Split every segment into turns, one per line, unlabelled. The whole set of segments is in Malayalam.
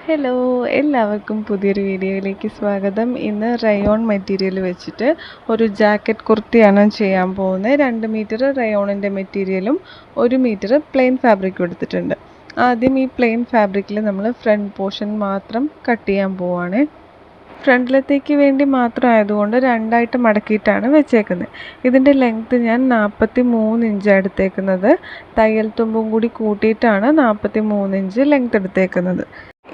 ഹലോ, എല്ലാവർക്കും പുതിയൊരു വീഡിയോയിലേക്ക് സ്വാഗതം. ഇന്ന് റയോൺ മെറ്റീരിയൽ വെച്ചിട്ട് ഒരു ജാക്കറ്റ് കുർത്തിയാണ് ചെയ്യാൻ പോകുന്നത്. 2 മീറ്റർ റയോണിൻ്റെ മെറ്റീരിയലും 1 മീറ്റർ പ്ലെയിൻ ഫാബ്രിക്കും എടുത്തിട്ടുണ്ട്. ആദ്യം ഈ പ്ലെയിൻ ഫാബ്രിക്കിൽ നമ്മൾ ഫ്രണ്ട് പോർഷൻ മാത്രം കട്ട് ചെയ്യാൻ പോവുകയാണ്. ഫ്രണ്ടിലത്തേക്ക് വേണ്ടി മാത്രം ആയതുകൊണ്ട് രണ്ടായിട്ട് മടക്കിയിട്ടാണ് വെച്ചേക്കുന്നത്. ഇതിൻ്റെ ലെങ്ത്ത് ഞാൻ 43 ഇഞ്ചാണ് എടുത്തേക്കുന്നത്. തയ്യൽ തുമ്പും കൂടി കൂട്ടിയിട്ടാണ് 43 ഇഞ്ച് ലെങ്ത്ത് എടുത്തേക്കുന്നത്.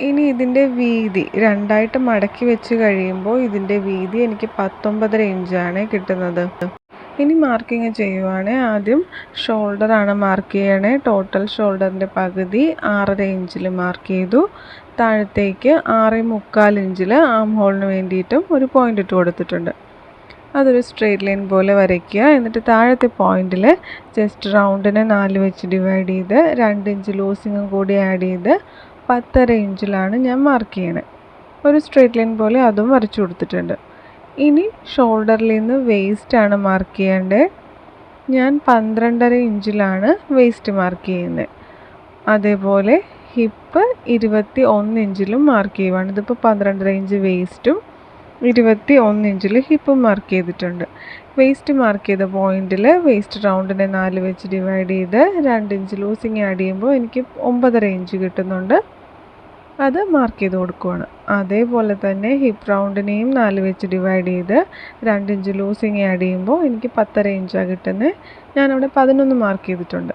ഇനി ഇതിൻ്റെ വീതി രണ്ടായിട്ട് മടക്കി വെച്ച് കഴിയുമ്പോൾ ഇതിൻ്റെ വീതി എനിക്ക് 19.5 ഇഞ്ചാണ് കിട്ടുന്നത്. ഇനി മാർക്കിങ് ചെയ്യുവാണ്. ആദ്യം ഷോൾഡറാണ് മാർക്ക് ചെയ്യണേ. ടോട്ടൽ ഷോൾഡറിൻ്റെ പകുതി 6.5 ഇഞ്ചിൽ മാർക്ക് ചെയ്തു. താഴത്തേക്ക് 6.25 ഇഞ്ചിൽ ആം ഹോളിന് വേണ്ടിയിട്ടും ഒരു പോയിൻ്റ് ഇട്ട് കൊടുത്തിട്ടുണ്ട്. അതൊരു സ്ട്രെയിറ്റ് ലൈൻ പോലെ വരയ്ക്കുക. എന്നിട്ട് താഴത്തെ പോയിന്റിൽ ജസ്റ്റ് റൗണ്ടിനെ 4 വെച്ച് ഡിവൈഡ് ചെയ്ത് 2 ഇഞ്ച് ലൂസിങ്ങും കൂടി ആഡ് ചെയ്ത് 10.5 ഇഞ്ചിലാണ് ഞാൻ മാർക്ക് ചെയ്യണത്. ഒരു സ്ട്രെയിറ്റ് ലൈൻ പോലെ അതും വരച്ചു കൊടുത്തിട്ടുണ്ട്. ഇനി ഷോൾഡറിൽ നിന്ന് വേസ്റ്റാണ് മാർക്ക് ചെയ്യേണ്ടത്. ഞാൻ 12.5 ഇഞ്ചിലാണ് വേസ്റ്റ് മാർക്ക് ചെയ്യുന്നത്. അതേപോലെ ഹിപ്പ് 21 ഇഞ്ചിലും മാർക്ക് ചെയ്യുവാണ്. ഇതിപ്പോൾ 12.5 ഇഞ്ച് വേസ്റ്റും 21 ഇഞ്ചിൽ ഹിപ്പും മാർക്ക് ചെയ്തിട്ടുണ്ട്. വേസ്റ്റ് മാർക്ക് ചെയ്ത പോയിന്റിൽ വേസ്റ്റ് റൗണ്ടിനെ 4 വെച്ച് ഡിവൈഡ് ചെയ്ത് 2 ഇഞ്ച് ലൂസിങ് ആഡ് ചെയ്യുമ്പോൾ എനിക്ക് 9.5 ഇഞ്ച് കിട്ടുന്നുണ്ട്. അത് മാർക്ക് ചെയ്ത് കൊടുക്കുവാണ്. അതേപോലെ തന്നെ ഹിപ്പ് റൗണ്ടിനെയും 4 വെച്ച് ഡിവൈഡ് ചെയ്ത് 2 ഇഞ്ച് ലൂസിങ് ആഡ് ചെയ്യുമ്പോൾ എനിക്ക് 10.5 ഇഞ്ചാണ് കിട്ടുന്നത്. ഞാനവിടെ 11 മാർക്ക് ചെയ്തിട്ടുണ്ട്.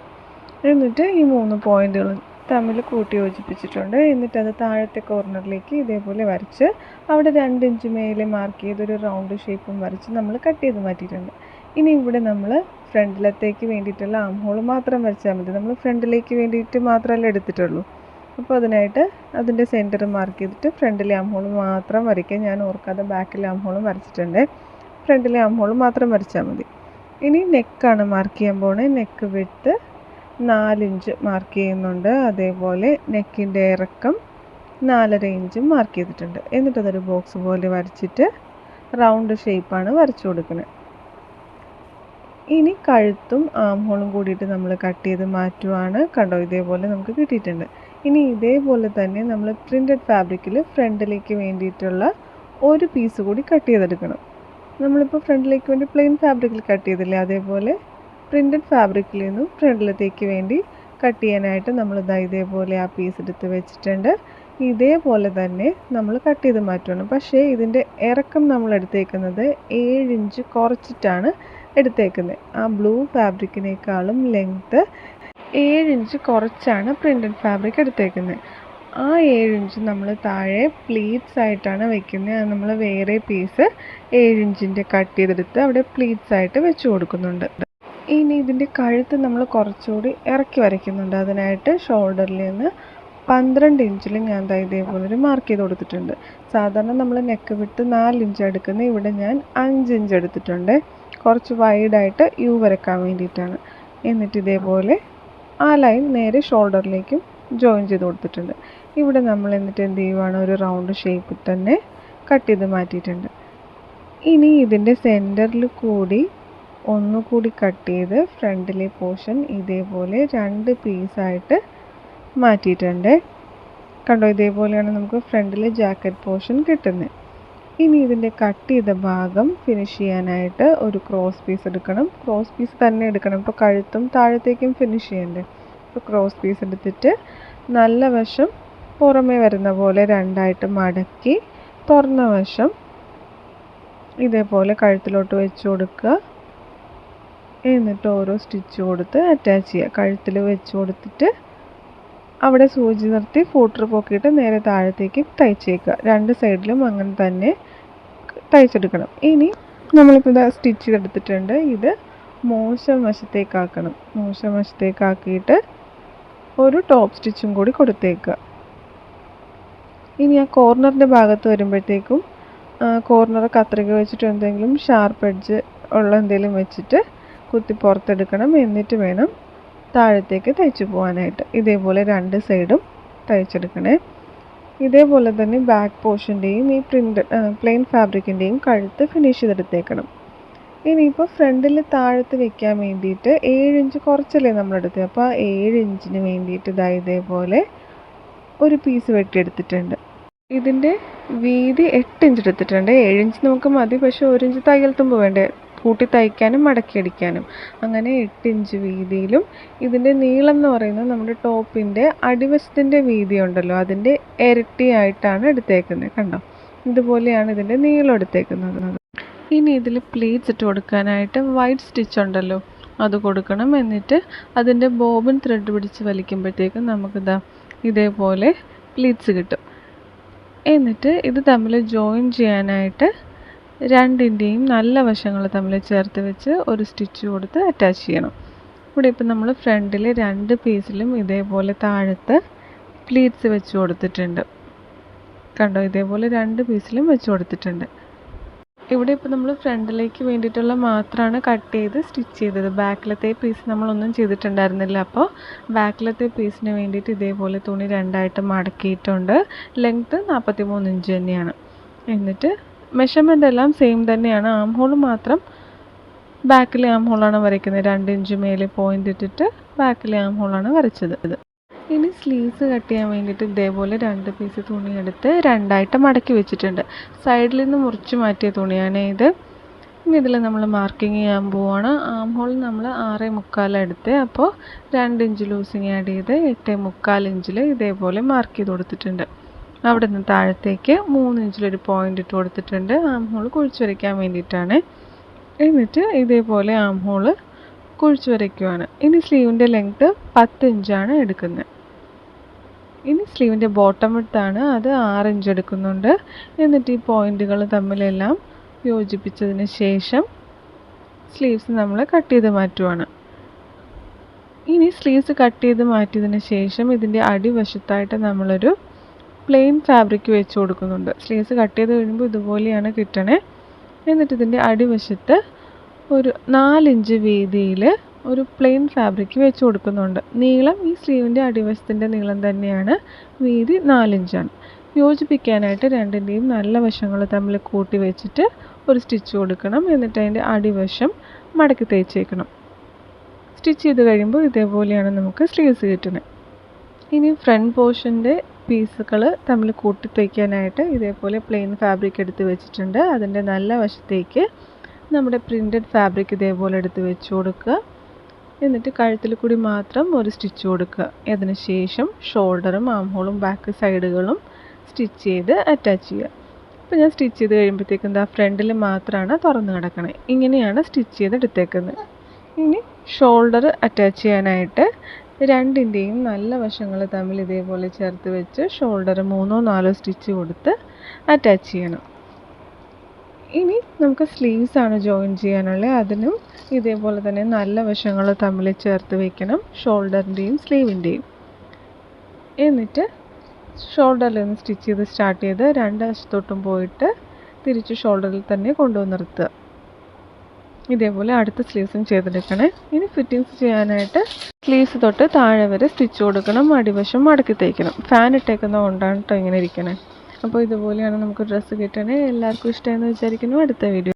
എന്നിട്ട് ഈ 3 പോയിന്റുകൾ തമ്മിൽ കൂട്ടി യോജിപ്പിച്ചിട്ടുണ്ട്. എന്നിട്ട് അത് താഴത്തെ കോർണറിലേക്ക് ഇതേപോലെ വരച്ച് അവിടെ 2 ഇഞ്ച് മേലെ മാർക്ക് ചെയ്തൊരു റൗണ്ട് ഷേപ്പും വരച്ച് നമ്മൾ കട്ട് ചെയ്ത് മാറ്റിയിട്ടുണ്ട്. ഇനി ഇവിടെ നമ്മൾ ഫ്രണ്ടിലത്തേക്ക് വേണ്ടിയിട്ടുള്ള ആം ഹോൾ മാത്രം വരച്ചാൽ മതി. നമ്മൾ ഫ്രണ്ടിലേക്ക് വേണ്ടിയിട്ട് മാത്രമല്ല എടുത്തിട്ടുള്ളൂ. അപ്പോൾ അതിനായിട്ട് അതിൻ്റെ സെൻറ്റർ മാർക്ക് ചെയ്തിട്ട് ഫ്രണ്ടിലെ ആം ഹോൾ മാത്രം വരയ്ക്കുക. ഞാൻ ഓർക്കാതെ ബാക്കിലെ ആം ഹോളും വരച്ചിട്ടുണ്ട്. ഫ്രണ്ടിലെ ആം ഹോൾ മാത്രം വരച്ചാൽ മതി. ഇനി നെക്കാണ് മാർക്ക് ചെയ്യാൻ പോകുന്നത്. നെക്ക് വിഡ്ത്ത് 4 ഇഞ്ച് മാർക്ക് ചെയ്യുന്നുണ്ട്. അതേപോലെ നെക്കിൻ്റെ ഇറക്കം 4.5 ഇഞ്ചും മാർക്ക് ചെയ്തിട്ടുണ്ട്. എന്നിട്ട് അതൊരു ബോക്സ് പോലെ വരച്ചിട്ട് റൗണ്ട് ഷേപ്പാണ് വരച്ചു കൊടുക്കുന്നത്. ഇനി കഴുത്തും ആം ഹോളും കൂടിയിട്ട് നമ്മൾ കട്ട് ചെയ്ത് മാറ്റുവാണ്. കണ്ടോ, ഇതേപോലെ നമുക്ക് കിട്ടിയിട്ടുണ്ട്. ഇനി ഇതേപോലെ തന്നെ നമ്മൾ പ്രിൻറ്റഡ് ഫാബ്രിക്കിൽ ഫ്രണ്ടിലേക്ക് വേണ്ടിയിട്ടുള്ള ഒരു പീസ് കൂടി കട്ട് ചെയ്തെടുക്കണം. നമ്മളിപ്പോൾ ഫ്രണ്ടിലേക്ക് വേണ്ടി പ്ലെയിൻ ഫാബ്രിക്കിൽ കട്ട് ചെയ്തില്ലേ, അതേപോലെ പ്രിൻറ്റഡ് ഫാബ്രിക്കിൽ നിന്നും ഫ്രണ്ടിലത്തേക്ക് വേണ്ടി കട്ട് ചെയ്യാനായിട്ട് നമ്മൾ ഇതേപോലെ ആ പീസ് എടുത്ത് വെച്ചിട്ടുണ്ട്. ഇതേപോലെ തന്നെ നമ്മൾ കട്ട് ചെയ്ത് മാറ്റണം. പക്ഷേ ഇതിൻ്റെ ഇറക്കം നമ്മൾ എടുത്തേക്കുന്നത് 7 ഇഞ്ച് കുറച്ചിട്ടാണ് എടുത്തേക്കുന്നത്. ആ ബ്ലൂ ഫാബ്രിക്കിനേക്കാളും ലെങ്ത്ത് 7 ഇഞ്ച് കുറച്ചാണ് പ്രിൻറ്റഡ് ഫാബ്രിക് എടുത്തേക്കുന്നത്. ആ 7 ഇഞ്ച് നമ്മൾ താഴെ പ്ലീറ്റ്സ് ആയിട്ടാണ് വെക്കുന്നത്. അത് നമ്മൾ വേറെ പീസ് 7 ഇഞ്ചിൻ്റെ കട്ട് ചെയ്തെടുത്ത് അവിടെ പ്ലീറ്റ്സ് ആയിട്ട് വെച്ച് കൊടുക്കുന്നുണ്ട്. ഇനി ഇതിൻ്റെ കഴുത്ത് നമ്മൾ കുറച്ചുകൂടി ഇറക്കി വരയ്ക്കുന്നുണ്ട്. അതിനായിട്ട് ഷോൾഡറിൽ നിന്ന് 12 ഇഞ്ചിൽ ഞാൻ ഇതേപോലെ ഒരു മാർക്ക് ചെയ്ത് കൊടുത്തിട്ടുണ്ട്. സാധാരണ നമ്മൾ നെക്ക് വിട്ട് 4 ഇഞ്ച് എടുക്കുന്നത്. ഇവിടെ ഞാൻ 5 ഇഞ്ച് എടുത്തിട്ടുണ്ട്. കുറച്ച് വൈഡായിട്ട് യു വരയ്ക്കാൻ വേണ്ടിയിട്ടാണ്. എന്നിട്ട് ഇതേപോലെ ആ ലൈൻ നേരെ ഷോൾഡറിലേക്കും ജോയിൻ ചെയ്ത് കൊടുത്തിട്ടുണ്ട്. ഇവിടെ നമ്മൾ എന്നിട്ട് എന്ത് ചെയ്യുവാണ്, ഒരു റൗണ്ട് ഷേപ്പിൽ തന്നെ കട്ട് ചെയ്ത് മാറ്റിയിട്ടുണ്ട്. ഇനി ഇതിൻ്റെ സെൻറ്ററിൽ കൂടി ഒന്നുകൂടി കട്ട് ചെയ്ത് ഫ്രണ്ടിലെ പോർഷൻ ഇതേപോലെ 2 പീസായിട്ട് മാറ്റിയിട്ടുണ്ട്. കണ്ടോ, ഇതേപോലെയാണ് നമുക്ക് ഫ്രണ്ടിൽ ജാക്കറ്റ് പോർഷൻ കിട്ടുന്നത്. ഇനി ഇതിൻ്റെ കട്ട് ചെയ്ത ഭാഗം ഫിനിഷ് ചെയ്യാനായിട്ട് ഒരു ക്രോസ് പീസ് എടുക്കണം. ക്രോസ് പീസ് തന്നെ എടുക്കണം. ഇപ്പോൾ കഴുത്തും താഴത്തേക്കും ഫിനിഷ് ചെയ്യണ്ടേ. അപ്പോൾ ക്രോസ് പീസ് എടുത്തിട്ട് നല്ല വശം പുറമേ വരുന്ന പോലെ രണ്ടായിട്ട് മടക്കി തുറന്ന വശം ഇതേപോലെ കഴുത്തിലോട്ട് വെച്ച് കൊടുക്കുക. എന്നിട്ട് ഓരോ സ്റ്റിച്ച് കൊടുത്ത് അറ്റാച്ച് ചെയ്യുക. കഴുത്തിൽ വെച്ച് കൊടുത്തിട്ട് അവിടെ സൂചി നിർത്തി ഫൂട്ടർ പൊക്കിയിട്ട് നേരെ താഴത്തേക്ക് തയ്ച്ചേക്കുക. 2 സൈഡിലും അങ്ങനെ തന്നെ തയ്ച്ചെടുക്കണം. ഇനി നമ്മളിപ്പോൾ ഇത് സ്റ്റിച്ച് ചെയ്തെടുത്തിട്ടുണ്ട്. ഇത് മോശം വശത്തേക്കാക്കണം. മോശം വശത്തേക്കാക്കിയിട്ട് ഒരു ടോപ്പ് സ്റ്റിച്ചും കൂടി കൊടുത്തേക്കുക. ഇനി ആ കോർണറിൻ്റെ ഭാഗത്ത് വരുമ്പോഴത്തേക്കും കോർണർ കത്രിക വെച്ചിട്ട് എന്തെങ്കിലും ഷാർപ്പ് എഡ്ജ് ഉള്ള എന്തെങ്കിലും വെച്ചിട്ട് കുത്തി പുറത്തെടുക്കണം. എന്നിട്ട് വേണം താഴത്തേക്ക് തയ്ച്ചു പോകാനായിട്ട്. ഇതേപോലെ 2 സൈഡും തയ്ച്ചെടുക്കണേ. ഇതേപോലെ തന്നെ ബാക്ക് പോർഷൻ്റെയും ഈ പ്ലെയിൻ ഫാബ്രിക്കിൻ്റെയും കഴുത്ത് ഫിനിഷ് ചെയ്തെടുത്തേക്കണം. ഇനിയിപ്പോൾ ഫ്രണ്ടിൽ താഴത്ത് വെക്കാൻ വേണ്ടിയിട്ട് 7 ഇഞ്ച് കുറച്ചല്ലേ നമ്മളെടുത്തത്. അപ്പോൾ ആ 7 ഇഞ്ചിന് വേണ്ടിയിട്ട് ഇതേപോലെ ഒരു പീസ് വെട്ടിയെടുത്തിട്ടുണ്ട്. ഇതിൻ്റെ വീതി 8 ഇഞ്ച് എടുത്തിട്ടുണ്ട്. 7 ഇഞ്ച് നമുക്ക് മതി, പക്ഷേ 1 ഇഞ്ച് തയ്യൽ തുമ്പ് വേണ്ടേ കൂട്ടി തയ്ക്കാനും മടക്കി അടിക്കാനും. അങ്ങനെ 8 ഇഞ്ച് വീതിയിലും ഇതിൻ്റെ നീളം എന്ന് പറയുന്നത് നമ്മുടെ ടോപ്പിൻ്റെ അടിവശത്തിൻ്റെ വീതി ഉണ്ടല്ലോ അതിൻ്റെ ഇരട്ടിയായിട്ടാണ് എടുത്തേക്കുന്നത്. കണ്ടോ, ഇതുപോലെയാണ് ഇതിൻ്റെ നീളം എടുത്തേക്കുന്നത്. ഇനി ഇതിൽ പ്ലീറ്റ്സ് ഇട്ട് കൊടുക്കാനായിട്ട് വൈറ്റ് സ്റ്റിച്ച് ഉണ്ടല്ലോ അത് കൊടുക്കണം. എന്നിട്ട് അതിൻ്റെ ബോബിൻ ത്രെഡ് പിടിച്ച് വലിക്കുമ്പോഴത്തേക്കും നമുക്കിതാ ഇതേപോലെ പ്ലീറ്റ്സ് കിട്ടും. എന്നിട്ട് ഇത് തമ്മിൽ ജോയിൻ ചെയ്യാനായിട്ട് രണ്ടിൻ്റെയും നല്ല വശങ്ങൾ തമ്മിൽ ചേർത്ത് വെച്ച് ഒരു സ്റ്റിച്ച് കൊടുത്ത് അറ്റാച്ച് ചെയ്യണം. ഇവിടെ ഇപ്പം നമ്മൾ ഫ്രണ്ടിൽ 2 പീസിലും ഇതേപോലെ താഴത്ത് പ്ലീറ്റ്സ് വെച്ച് കൊടുത്തിട്ടുണ്ട്. കണ്ടോ, ഇതേപോലെ 2 പീസിലും വെച്ച് കൊടുത്തിട്ടുണ്ട്. ഇവിടെ ഇപ്പോൾ നമ്മൾ ഫ്രണ്ടിലേക്ക് വേണ്ടിയിട്ടുള്ള മാത്രമാണ് കട്ട് ചെയ്ത് സ്റ്റിച്ച് ചെയ്തത്. ബാക്കിലത്തെ പീസ് നമ്മളൊന്നും ചെയ്തിട്ടുണ്ടായിരുന്നില്ല. അപ്പോൾ ബാക്കിലത്തെ പീസിന് വേണ്ടിയിട്ട് ഇതേപോലെ തുണി 2ആയിട്ട് മടക്കിയിട്ടുണ്ട്. ലെങ്ത്ത് 43 ഇഞ്ച് തന്നെയാണ്. എന്നിട്ട് മെഷർമെൻ്റ് എല്ലാം സെയിം തന്നെയാണ്. ആം ഹോൾ മാത്രം ബാക്കിലെ ആം ഹോളാണ് വരയ്ക്കുന്നത്. 2 ഇഞ്ച് മേലെ പോയിൻ്റ് ഇട്ടിട്ട് ബാക്കിലെ ആം ഹോളാണ് വരച്ചത്. ഇനി സ്ലീവ്സ് കട്ട് ചെയ്യാൻ വേണ്ടിയിട്ട് ഇതേപോലെ 2 പീസ് തുണി എടുത്ത് 2ആയിട്ട് മടക്കി വെച്ചിട്ടുണ്ട്. സൈഡിൽ നിന്ന് മുറിച്ച് മാറ്റിയ തുണിയാണ് ഇത്. ഇനി ഇതിൽ നമ്മൾ മാർക്കിങ് ചെയ്യാൻ പോവാണ്. ആം ഹോൾ നമ്മൾ 6.25 എടുത്ത്, അപ്പോൾ 2 ഇഞ്ച് ലൂസിങ് ആഡ് ചെയ്ത് 8.25 ഇഞ്ചിൽ ഇതേപോലെ മാർക്ക് ചെയ്ത് കൊടുത്തിട്ടുണ്ട്. അവിടെ നിന്ന് താഴത്തേക്ക് 3 ഇഞ്ചിലൊരു പോയിൻ്റ് ഇട്ട് കൊടുത്തിട്ടുണ്ട്. ആം ഹോൾ കുഴിച്ച് വരയ്ക്കാൻ വേണ്ടിയിട്ടാണ്. എന്നിട്ട് ഇതേപോലെ ആം ഹോൾ കുഴിച്ച് വരയ്ക്കുവാണ്. ഇനി സ്ലീവിൻ്റെ ലെങ്ത്ത് 10 ഇഞ്ചാണ് എടുക്കുന്നത്. ഇനി സ്ലീവിൻ്റെ ബോട്ടം വിഡ്ത്താണ്, അത് 6 ഇഞ്ച് എടുക്കുന്നുണ്ട്. എന്നിട്ട് ഈ പോയിൻറ്റുകൾ തമ്മിലെല്ലാം യോജിപ്പിച്ചതിന് ശേഷം സ്ലീവ്സ് നമ്മൾ കട്ട് ചെയ്ത് മാറ്റുവാണ്. ഇനി സ്ലീവ്സ് കട്ട് ചെയ്ത് മാറ്റിയതിന് ശേഷം ഇതിൻ്റെ അടിവശത്തായിട്ട് നമ്മളൊരു പ്ലെയിൻ ഫാബ്രിക് വെച്ച് കൊടുക്കുന്നുണ്ട്. സ്ലീവ്സ് കട്ട് ചെയ്ത് കഴിയുമ്പോൾ ഇതുപോലെയാണ് കിട്ടണേ. എന്നിട്ട് ഇതിൻ്റെ അടിവശത്ത് ഒരു 4 ഇഞ്ച് വീതിയിൽ ഒരു പ്ലെയിൻ ഫാബ്രിക് വെച്ച് കൊടുക്കുന്നുണ്ട്. നീളം ഈ സ്ലീവിൻ്റെ അടിവശത്തിൻ്റെ നീളം തന്നെയാണ്, വീതി 4 ഇഞ്ചാണ്. യോജിപ്പിക്കാനായിട്ട് രണ്ടിൻ്റെയും നല്ല വശങ്ങൾ തമ്മിൽ കൂട്ടി വെച്ചിട്ട് ഒരു സ്റ്റിച്ച് കൊടുക്കണം. എന്നിട്ട് അതിൻ്റെ അടിവശം മടക്കി തേച്ചേക്കണം. സ്റ്റിച്ച് ചെയ്ത് കഴിയുമ്പോൾ ഇതേപോലെയാണ് നമുക്ക് സ്ലീവ്സ് കിട്ടുന്നത്. ഇനി ഫ്രണ്ട് പോർഷൻ്റെ പീസുകൾ തമ്മിൽ കൂട്ടി തയ്ക്കാനായിട്ട് ഇതേപോലെ പ്ലെയിൻ ഫാബ്രിക് എടുത്ത് വെച്ചിട്ടുണ്ട്. അതിൻ്റെ നല്ല വശത്തേക്ക് നമ്മുടെ പ്രിൻറ്റഡ് ഫാബ്രിക് ഇതേപോലെ എടുത്ത് വെച്ച് കൊടുക്കുക. എന്നിട്ട് കഴുത്തിൽ കൂടി മാത്രം ഒരു സ്റ്റിച്ച് കൊടുക്കുക. അതിന് ശേഷം ഷോൾഡറും ആം ഹോളും ബാക്ക് സൈഡുകളും സ്റ്റിച്ച് ചെയ്ത് അറ്റാച്ച് ചെയ്യുക. അപ്പോൾ ഞാൻ സ്റ്റിച്ച് ചെയ്ത് കഴിയുമ്പോഴത്തേക്കും എന്താ ഫ്രണ്ടിൽ മാത്രമാണ് തുറന്ന് കിടക്കണേ. ഇങ്ങനെയാണ് സ്റ്റിച്ച് ചെയ്തെടുത്തേക്കുന്നത്. ഇനി ഷോൾഡർ അറ്റാച്ച് ചെയ്യാനായിട്ട് രണ്ടിൻ്റെയും നല്ല വശങ്ങൾ തമ്മിൽ ഇതേപോലെ ചേർത്ത് വെച്ച് ഷോൾഡർ 3-4 സ്റ്റിച്ച് കൊടുത്ത് അറ്റാച്ച് ചെയ്യണം. ഇനി നമുക്ക് സ്ലീവ്സ് ആണ് ജോയിൻ ചെയ്യാനുള്ളത്. അതിനും ഇതേപോലെ തന്നെ നല്ല വശങ്ങൾ തമ്മിൽ ചേർത്ത് വയ്ക്കണം, ഷോൾഡറിൻ്റെയും സ്ലീവിൻ്റെയും. എന്നിട്ട് ഷോൾഡറിൽ നിന്ന് സ്റ്റിച്ച് ചെയ്ത് സ്റ്റാർട്ട് ചെയ്ത് 2 വശത്തോട്ടും പോയിട്ട് തിരിച്ച് ഷോൾഡറിൽ തന്നെ കൊണ്ടുവന്ന് നിർത്തുക. ഇതേപോലെ അടുത്ത സ്ലീവ്സും ചെയ്തെടുക്കണേ. ഇനി ഫിറ്റിങ്സ് ചെയ്യാനായിട്ട് സ്ലീവ്സ് തൊട്ട് താഴെ വരെ സ്റ്റിച്ച് കൊടുക്കണം, അടിവശം മടക്കി തയ്ക്കണം. ഫാൻ ഇട്ടേക്കുന്നത് കൊണ്ടാണ് കേട്ടോ ഇങ്ങനെ ഇരിക്കണേ. അപ്പോൾ ഇതുപോലെയാണ് നമുക്ക് ഡ്രസ്സ് കിട്ടണേ. എല്ലാവർക്കും ഇഷ്ടമെന്ന് വിചാരിക്കുന്നു. അടുത്ത വീഡിയോ